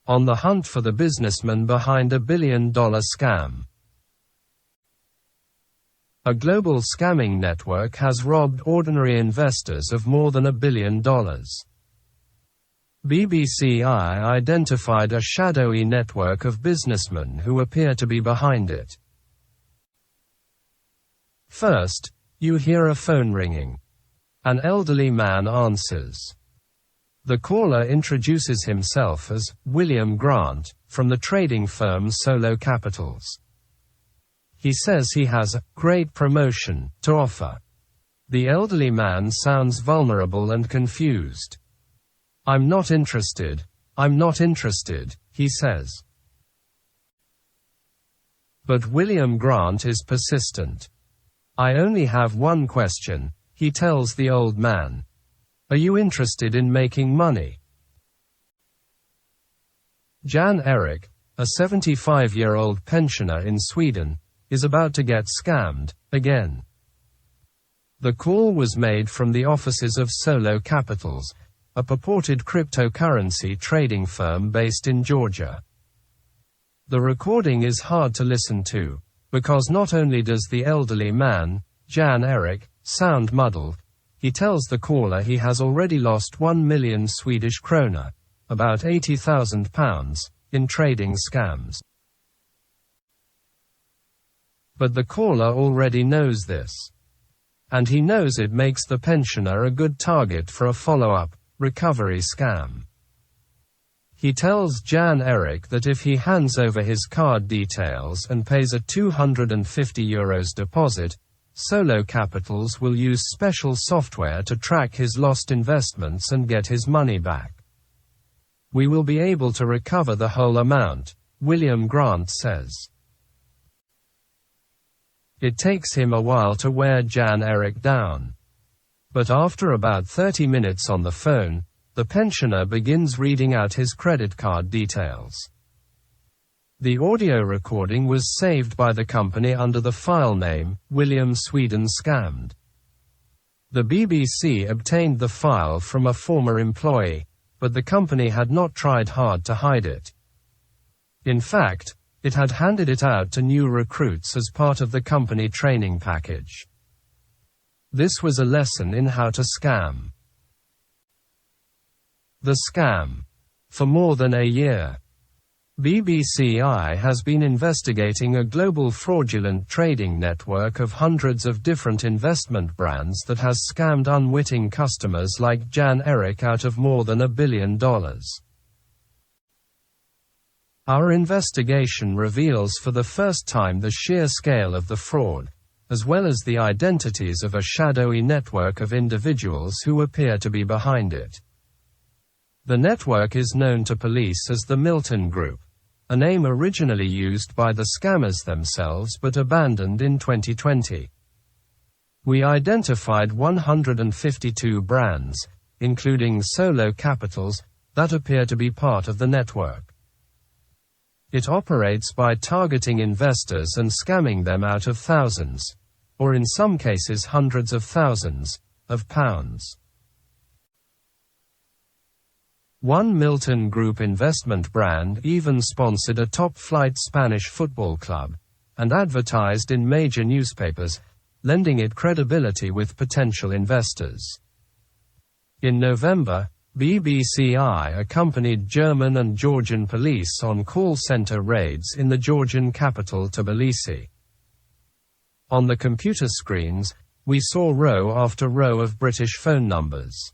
On the hunt for the businessman behind a billion-dollar scam. A global scamming network has robbed ordinary investors of more than $1 billion. BBC identified a shadowy network of businessmen who appear to be behind it. First, you hear a phone ringing. An elderly man answers. The caller introduces himself as William Grant, from the trading firm Solo Capitals. He says he has a great promotion to offer. The elderly man sounds vulnerable and confused. I'm not interested, he says. But William Grant is persistent. I only have one question, he tells the old man. Are you interested in making money? Jan Erik, a 75-year-old pensioner in Sweden, is about to get scammed, again. The call was made from the offices of Solo Capitals, a purported cryptocurrency trading firm based in Georgia. The recording is hard to listen to, because not only does the elderly man, Jan Erik, sound muddled, he tells the caller he has already lost 1 million Swedish krona, about £80,000, in trading scams. But the caller already knows this. And he knows it makes the pensioner a good target for a follow-up, recovery scam. He tells Jan Erik that if he hands over his card details and pays a €250 deposit, Solo Capitals will use special software to track his lost investments and get his money back. We will be able to recover the whole amount, William Grant says. It takes him a while to wear Jan Erik down. But after about 30 minutes on the phone, the pensioner begins reading out his credit card details. The audio recording was saved by the company under the file name, William Sweden Scammed. The BBC obtained the file from a former employee, but the company had not tried hard to hide it. In fact, it had handed it out to new recruits as part of the company training package. This was a lesson in how to scam. The scam. For more than a year, BBC has been investigating a global fraudulent trading network of hundreds of different investment brands that has scammed unwitting customers like Jan Erik out of more than $1 billion. Our investigation reveals for the first time the sheer scale of the fraud, as well as the identities of a shadowy network of individuals who appear to be behind it. The network is known to police as the Milton Group, a name originally used by the scammers themselves but abandoned in 2020. We identified 152 brands, including Solo Capitals, that appear to be part of the network. It operates by targeting investors and scamming them out of thousands, or in some cases hundreds of thousands, of pounds. One Milton Group investment brand even sponsored a top-flight Spanish football club, and advertised in major newspapers, lending it credibility with potential investors. In November, BBC accompanied German and Georgian police on call center raids in the Georgian capital Tbilisi. On the computer screens, we saw row after row of British phone numbers.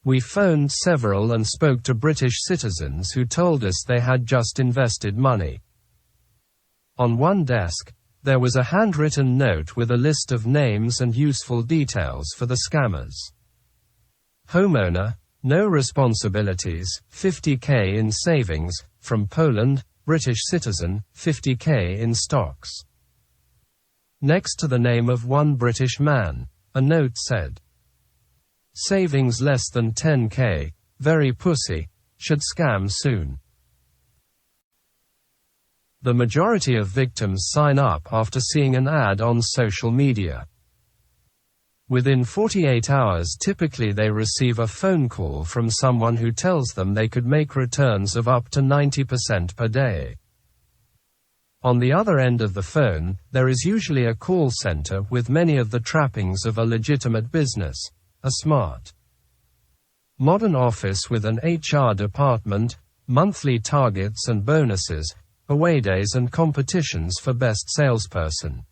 We phoned several and spoke to British citizens who told us they had just invested money. On one desk, there was a handwritten note with a list of names and useful details for the scammers. Homeowner, no responsibilities, 50k in savings, from Poland, British citizen, 50k in stocks. Next to the name of one British man, a note said, savings less than 10k, very pussy, should scam soon. The majority of victims sign up after seeing an ad on social media. Within 48 hours typically they receive a phone call from someone who tells them they could make returns of up to 90% per day. On the other end of the phone, there is usually a call center with many of the trappings of a legitimate business, a smart, modern office with an HR department, monthly targets and bonuses, away days and competitions for best salesperson.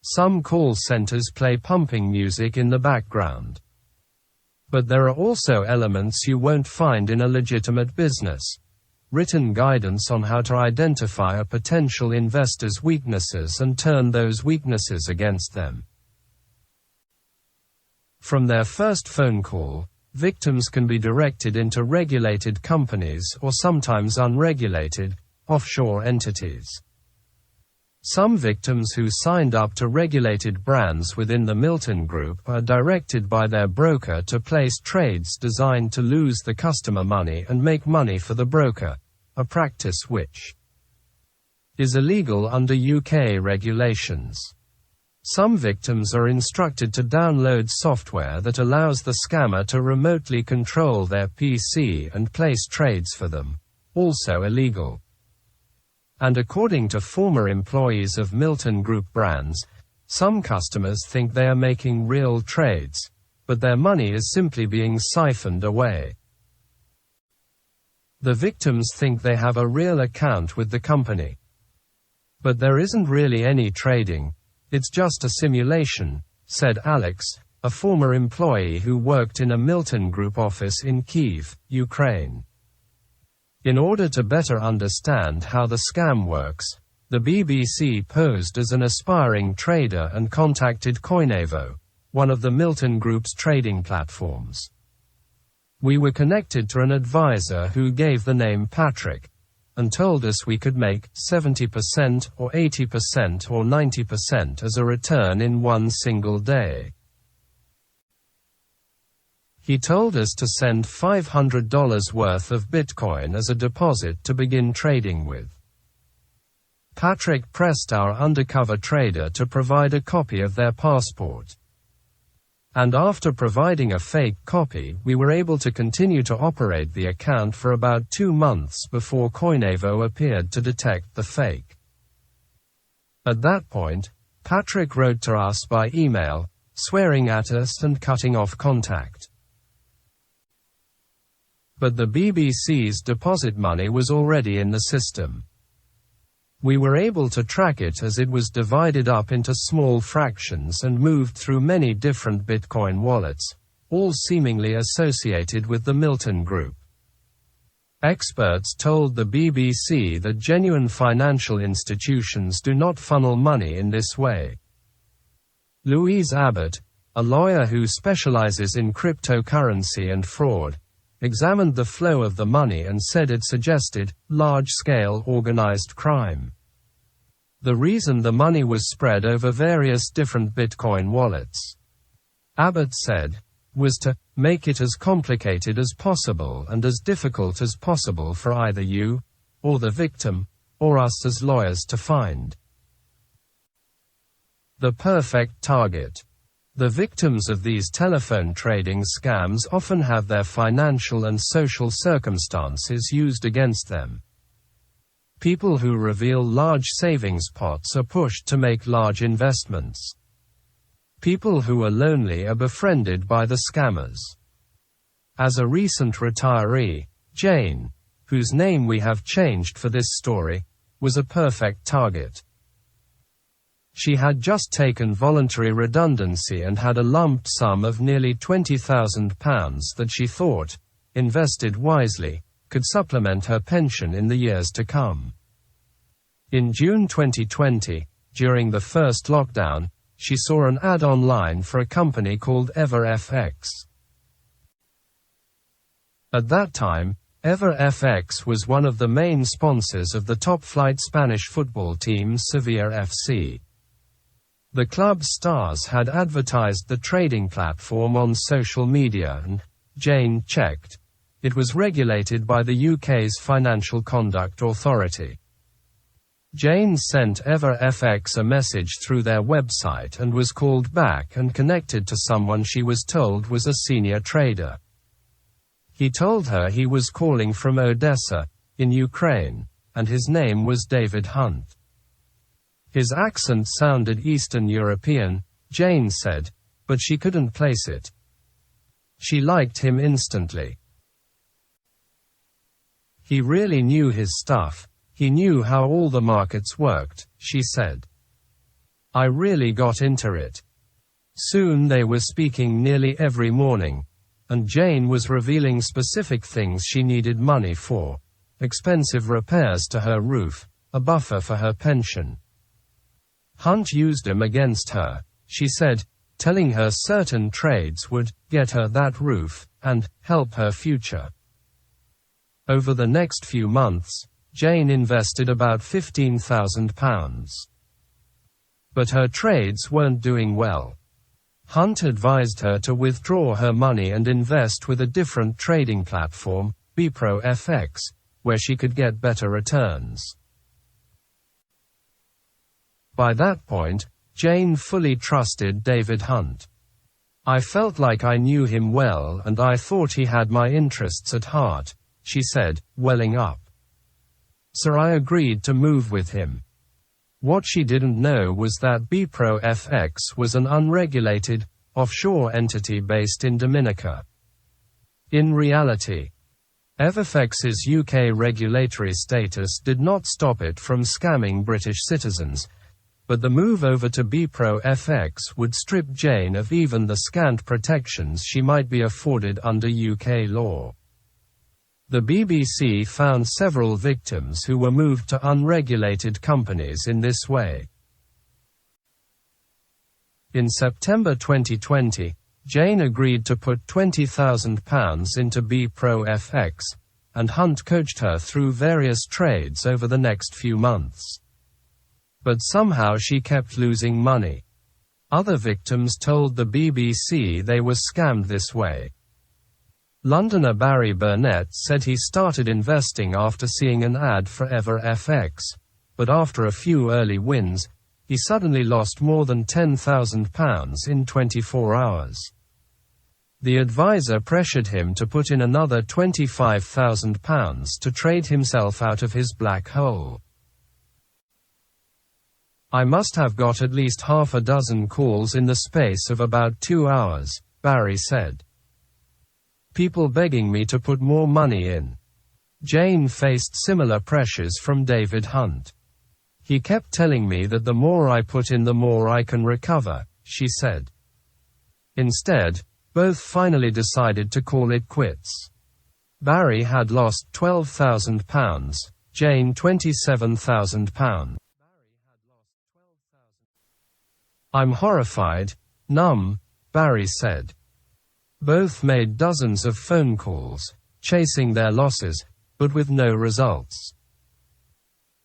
Some call centers play pumping music in the background. But there are also elements you won't find in a legitimate business. Written guidance on how to identify a potential investor's weaknesses and turn those weaknesses against them. From their first phone call, victims can be directed into regulated companies or sometimes unregulated, offshore entities. Some victims who signed up to regulated brands within the Milton Group are directed by their broker to place trades designed to lose the customer money and make money for the broker, a practice which is illegal under UK regulations. Some victims are instructed to download software that allows the scammer to remotely control their PC and place trades for them, also illegal. And according to former employees of Milton Group brands, some customers think they are making real trades, but their money is simply being siphoned away. The victims think they have a real account with the company. But there isn't really any trading, it's just a simulation, said Alex, a former employee who worked in a Milton Group office in Kyiv, Ukraine. In order to better understand how the scam works, the BBC posed as an aspiring trader and contacted Coinevo, one of the Milton Group's trading platforms. We were connected to an advisor who gave the name Patrick, and told us we could make 70% or 80% or 90% as a return in one single day. He told us to send $500 worth of Bitcoin as a deposit to begin trading with. Patrick pressed our undercover trader to provide a copy of their passport. And after providing a fake copy, we were able to continue to operate the account for about 2 months before Coinevo appeared to detect the fake. At that point, Patrick wrote to us by email, swearing at us and cutting off contact. But the BBC's deposit money was already in the system. We were able to track it as it was divided up into small fractions and moved through many different Bitcoin wallets, all seemingly associated with the Milton Group. Experts told the BBC that genuine financial institutions do not funnel money in this way. Louise Abbott, a lawyer who specializes in cryptocurrency and fraud, examined the flow of the money and said it suggested large-scale organized crime. The reason the money was spread over various different Bitcoin wallets, Abbott said, was to make it as complicated as possible and as difficult as possible for either you, or the victim, or us as lawyers to find. The perfect target. The victims of these telephone trading scams often have their financial and social circumstances used against them. People who reveal large savings pots are pushed to make large investments. People who are lonely are befriended by the scammers. As a recent retiree, Jane, whose name we have changed for this story, was a perfect target. She had just taken voluntary redundancy and had a lump sum of nearly £20,000 that she thought, invested wisely, could supplement her pension in the years to come. In June 2020, during the first lockdown, she saw an ad online for a company called EverFX. At that time, EverFX was one of the main sponsors of the top-flight Spanish football team Sevilla FC. The club's stars had advertised the trading platform on social media and, Jane checked, it was regulated by the UK's Financial Conduct Authority. Jane sent EverFX a message through their website and was called back and connected to someone she was told was a senior trader. He told her he was calling from Odessa, in Ukraine, and his name was David Hunt. His accent sounded Eastern European, Jane said, but she couldn't place it. She liked him instantly. He really knew his stuff. He knew how all the markets worked, she said. I really got into it. Soon they were speaking nearly every morning, and Jane was revealing specific things she needed money for: expensive repairs to her roof, a buffer for her pension. Hunt used him against her, she said, telling her certain trades would get her that roof and help her future. Over the next few months, Jane invested about £15,000. But her trades weren't doing well. Hunt advised her to withdraw her money and invest with a different trading platform, BProFX, where she could get better returns. By that point, Jane fully trusted David Hunt. I felt like I knew him well and I thought he had my interests at heart, she said, welling up. So I agreed to move with him. What she didn't know was that BProFX was an unregulated, offshore entity based in Dominica. In reality, EverFX's UK regulatory status did not stop it from scamming British citizens, but the move over to BProFX would strip Jane of even the scant protections she might be afforded under UK law. The BBC found several victims who were moved to unregulated companies in this way. In September 2020, Jane agreed to put £20,000 into BProFX, and Hunt coached her through various trades over the next few months. But somehow she kept losing money. Other victims told the BBC they were scammed this way. Londoner Barry Burnett said he started investing after seeing an ad for EverFX, but after a few early wins, he suddenly lost more than £10,000 in 24 hours. The advisor pressured him to put in another £25,000 to trade himself out of his black hole. I must have got at least half a dozen calls in the space of about 2 hours, Barry said. People begging me to put more money in. Jane faced similar pressures from David Hunt. He kept telling me that the more I put in the more I can recover, she said. Instead, both finally decided to call it quits. Barry had lost £12,000, Jane £27,000. I'm horrified, numb, Barry said. Both made dozens of phone calls, chasing their losses, but with no results.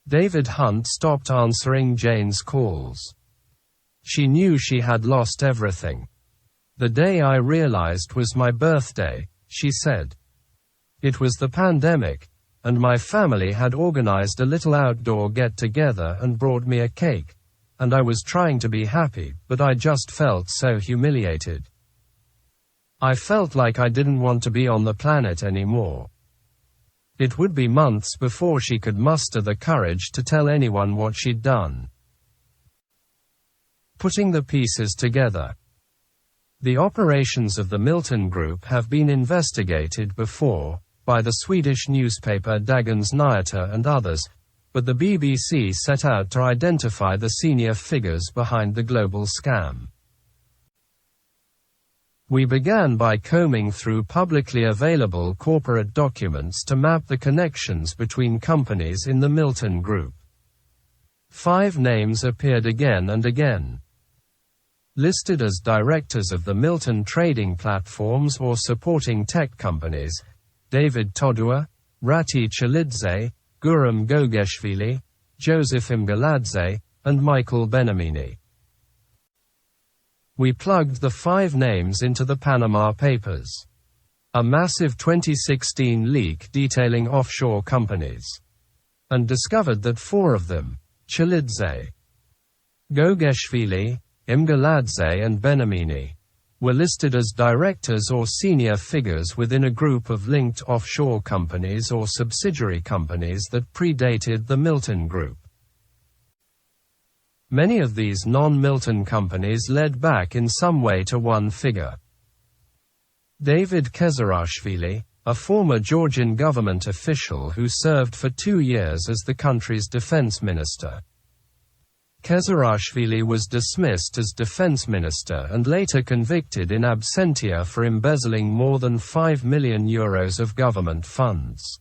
David Hunt stopped answering Jane's calls. She knew she had lost everything. The day I realized was my birthday, she said. It was the pandemic, and my family had organized a little outdoor get-together and brought me a cake, and I was trying to be happy, but I just felt so humiliated. I felt like I didn't want to be on the planet anymore. It would be months before she could muster the courage to tell anyone what she'd done. Putting the pieces together. The operations of the Milton Group have been investigated before, by the Swedish newspaper Dagens Nyheter and others, but the BBC set out to identify the senior figures behind the global scam. We began by combing through publicly available corporate documents to map the connections between companies in the Milton Group. 5 names appeared again and again. Listed as directors of the Milton trading platforms or supporting tech companies: David Todua, Rati Chalidze, Guram Gogeshvili, Joseph Imgaladze, and Michael Benamini. We plugged the 5 names into the Panama Papers. A massive 2016 leak detailing offshore companies. And discovered that 4 of them, Chalidze, Gogeshvili, Imgaladze and Benamini were listed as directors or senior figures within a group of linked offshore companies or subsidiary companies that predated the Milton Group. Many of these non-Milton companies led back in some way to one figure. David Kezerashvili, a former Georgian government official who served for 2 years as the country's defense minister. Kezerashvili was dismissed as defense minister and later convicted in absentia for embezzling more than €5 million of government funds.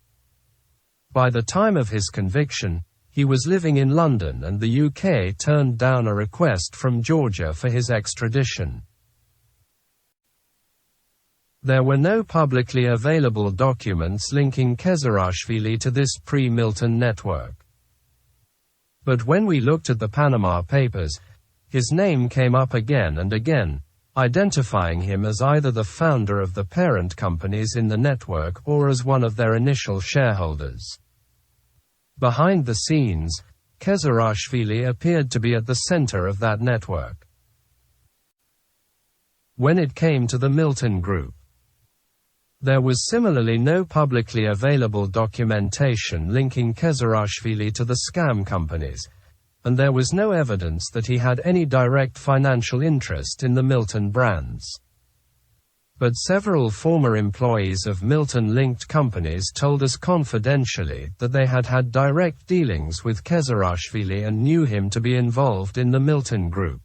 By the time of his conviction, he was living in London and the UK turned down a request from Georgia for his extradition. There were no publicly available documents linking Kezerashvili to this pre-Milton network. But when we looked at the Panama Papers, his name came up again and again, identifying him as either the founder of the parent companies in the network or as one of their initial shareholders. Behind the scenes, Kezerashvili appeared to be at the center of that network. When it came to the Milton Group, there was similarly no publicly available documentation linking Kezerashvili to the scam companies, and there was no evidence that he had any direct financial interest in the Milton brands. But several former employees of Milton-linked companies told us confidentially that they had had direct dealings with Kezerashvili and knew him to be involved in the Milton Group.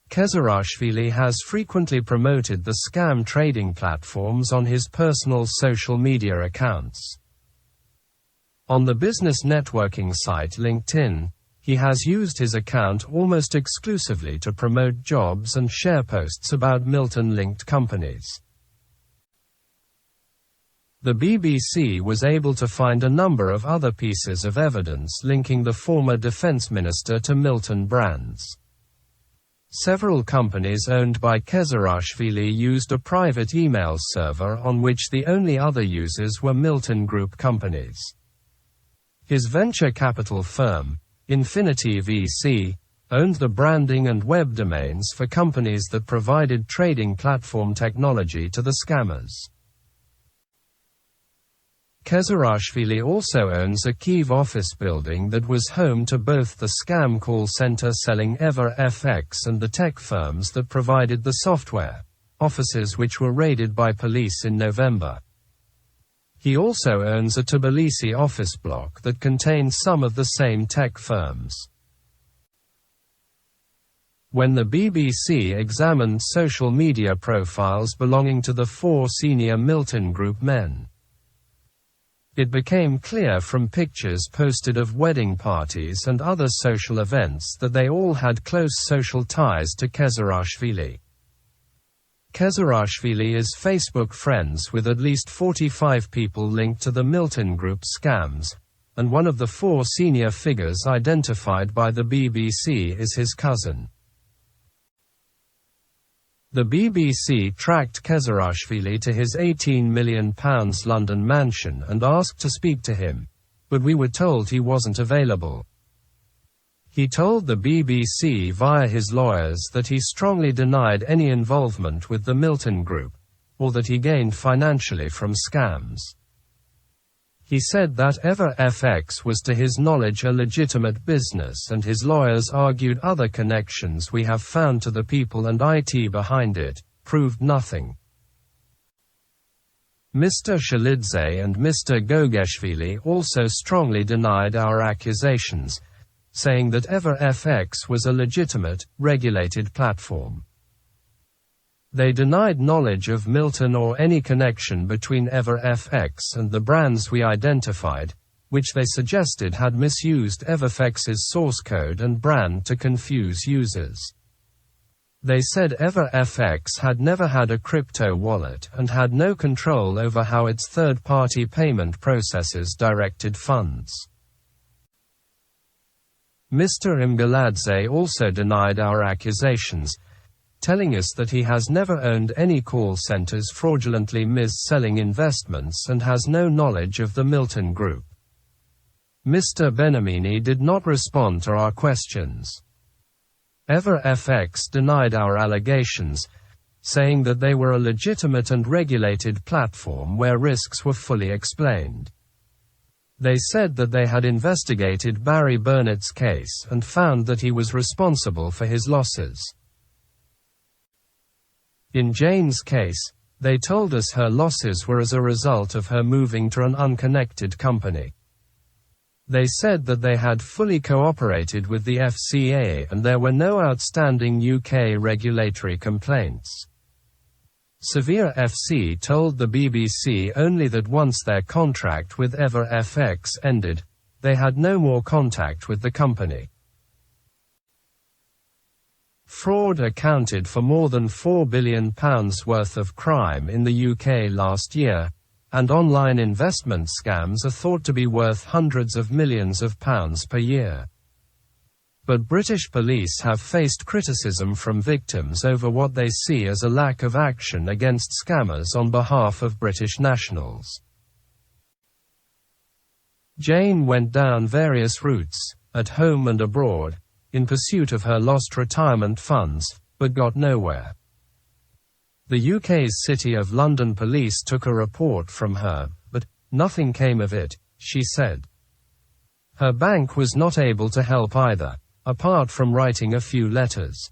Kezerashvili has frequently promoted the scam trading platforms on his personal social media accounts. On the business networking site LinkedIn, he has used his account almost exclusively to promote jobs and share posts about Milton-linked companies. The BBC was able to find a number of other pieces of evidence linking the former defense minister to Milton brands. Several companies owned by Kezerashvili used a private email server on which the only other users were Milton Group companies. His venture capital firm, Infinity VC, owned the branding and web domains for companies that provided trading platform technology to the scammers. Kezerashvili also owns a Kyiv office building that was home to both the scam call center selling EverFX and the tech firms that provided the software, offices which were raided by police in November. He also owns a Tbilisi office block that contains some of the same tech firms. When the BBC examined social media profiles belonging to the 4 senior Milton Group men, it became clear from pictures posted of wedding parties and other social events that they all had close social ties to Kezerashvili. Kezerashvili is Facebook friends with at least 45 people linked to the Milton Group scams, and one of the 4 senior figures identified by the BBC is his cousin. The BBC tracked Kezerashvili to his £18 million London mansion and asked to speak to him, but we were told he wasn't available. He told the BBC via his lawyers that he strongly denied any involvement with the Milton Group, or that he gained financially from scams. He said that EverFX was to his knowledge a legitimate business and his lawyers argued other connections we have found to the people and IT behind it proved nothing. Mr. Chalidze and Mr. Gogeshvili also strongly denied our accusations, saying that EverFX was a legitimate, regulated platform. They denied knowledge of Milton or any connection between EverFX and the brands we identified, which they suggested had misused EverFX's source code and brand to confuse users. They said EverFX had never had a crypto wallet and had no control over how its third-party payment processes directed funds. Mr. Imgaladze also denied our accusations, telling us that he has never owned any call centers fraudulently mis-selling investments and has no knowledge of the Milton Group. Mr. Benomini did not respond to our questions. EverFX denied our allegations, saying that they were a legitimate and regulated platform where risks were fully explained. They said that they had investigated Barry Burnett's case and found that he was responsible for his losses. In Jane's case, they told us her losses were as a result of her moving to an unconnected company. They said that they had fully cooperated with the FCA and there were no outstanding UK regulatory complaints. Severe FC told the BBC only that once their contract with EverFX ended, they had no more contact with the company. Fraud accounted for more than £4 billion worth of crime in the UK last year, and online investment scams are thought to be worth hundreds of millions of pounds per year. But British police have faced criticism from victims over what they see as a lack of action against scammers on behalf of British nationals. Jane went down various routes, at home and abroad, in pursuit of her lost retirement funds, but got nowhere. The UK's City of London police took a report from her, but nothing came of it, she said. Her bank was not able to help either, apart from writing a few letters.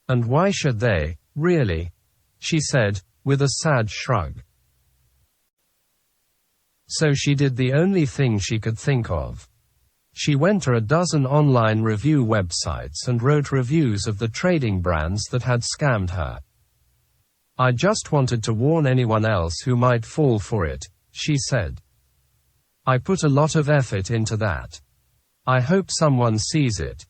And why should they, really? She said, with a sad shrug. So she did the only thing she could think of. She went to a dozen online review websites and wrote reviews of the trading brands that had scammed her. I just wanted to warn anyone else who might fall for it, she said. I put a lot of effort into that. I hope someone sees it.